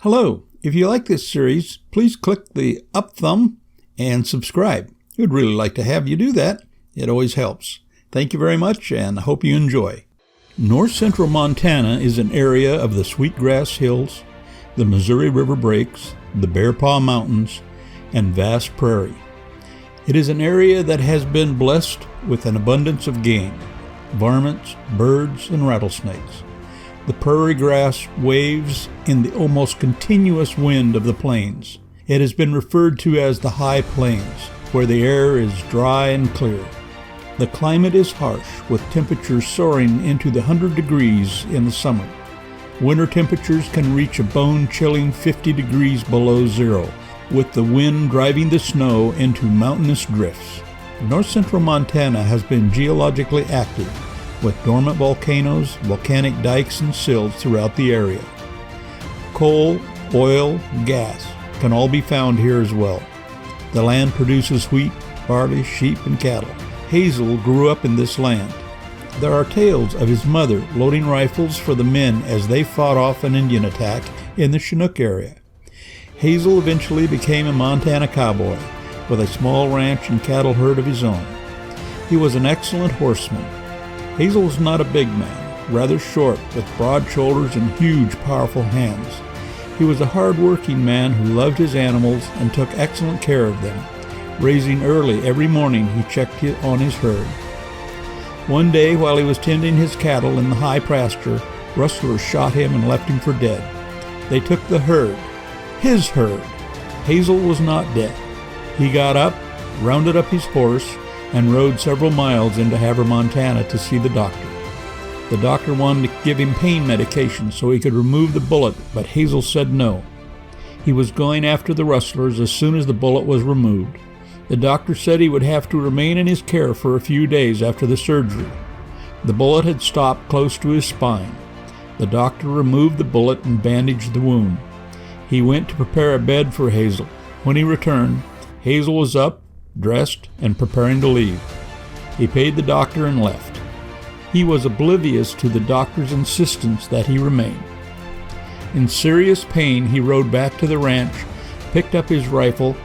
Hello, if you like this series, please click the up thumb and subscribe. We'd really like to have you do that. It always helps. Thank you very much, and I hope you enjoy. North central Montana is an area of the Sweetgrass Hills, the Missouri River Breaks, the Bear Paw Mountains, and vast prairie. It is an area that has been blessed with an abundance of game, varmints, birds, and rattlesnakes. The prairie grass waves in the almost continuous wind of the plains. It has been referred to as the high plains, where the air is dry and clear. The climate is harsh, with temperatures soaring into the 100 degrees in the summer. Winter temperatures can reach a bone-chilling 50 degrees below zero, with the wind driving the snow into mountainous drifts. North central Montana has been geologically active, with dormant volcanoes, volcanic dikes, and sills throughout the area. Coal, oil, gas can all be found here as well. The land produces wheat, barley, sheep, and cattle. Hazel grew up in this land. There are tales of his mother loading rifles for the men as they fought off an Indian attack in the Chinook area. Hazel eventually became a Montana cowboy with a small ranch and cattle herd of his own. He was an excellent horseman. Hazel was not a big man, rather short, with broad shoulders and huge, powerful hands. He was a hard-working man who loved his animals and took excellent care of them. Raising early every morning, he checked on his herd. One day, while he was tending his cattle in the high pasture, Rustlers shot him and left him for dead. They took the herd, his herd. Hazel was not dead. He got up, rounded up his horse, and rode several miles into Havre, Montana to see the doctor. The doctor wanted to give him pain medication so he could remove the bullet, but Hazel said no. He was going after the Rustlers as soon as the bullet was removed. The doctor said he would have to remain in his care for a few days after the surgery. The bullet had stopped close to his spine. The doctor removed the bullet and bandaged the wound. He went to prepare a bed for Hazel. When he returned, Hazel was up, dressed, and preparing to leave. He paid the doctor and left. He was oblivious to the doctor's insistence that he remain. In serious pain, he rode back to the ranch, picked up his rifle,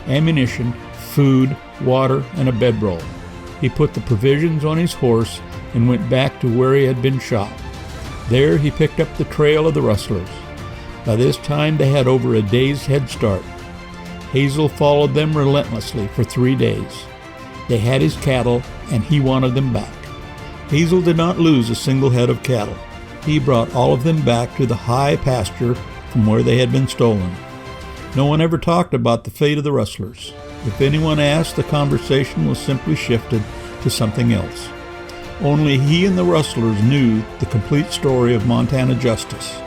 ammunition, food, water, and a bedroll. He put the provisions on his horse and went back to where he had been shot. There he picked up the trail of the Rustlers. By this time they had over a day's head start. Hazel followed them relentlessly for 3 days. They had his cattle, and he wanted them back. Hazel did not lose a single head of cattle. He brought all of them back to the high pasture from where they had been stolen. No one ever talked about the fate of the Rustlers. If anyone asked, the conversation was simply shifted to something else. Only he and the Rustlers knew the complete story of Montana justice.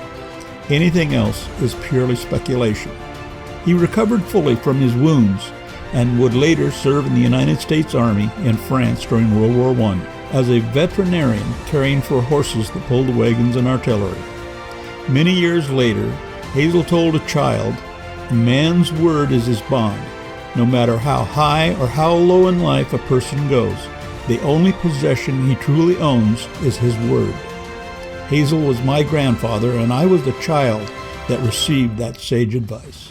Anything else is purely speculation. He recovered fully from his wounds and would later serve in the United States Army in France during World War I as a veterinarian caring for horses that pulled the wagons and artillery. Many years later, Hazel told a child, "A man's word is his bond. No matter how high or how low in life a person goes, the only possession he truly owns is his word." Hazel was my grandfather, and I was the child that received that sage advice.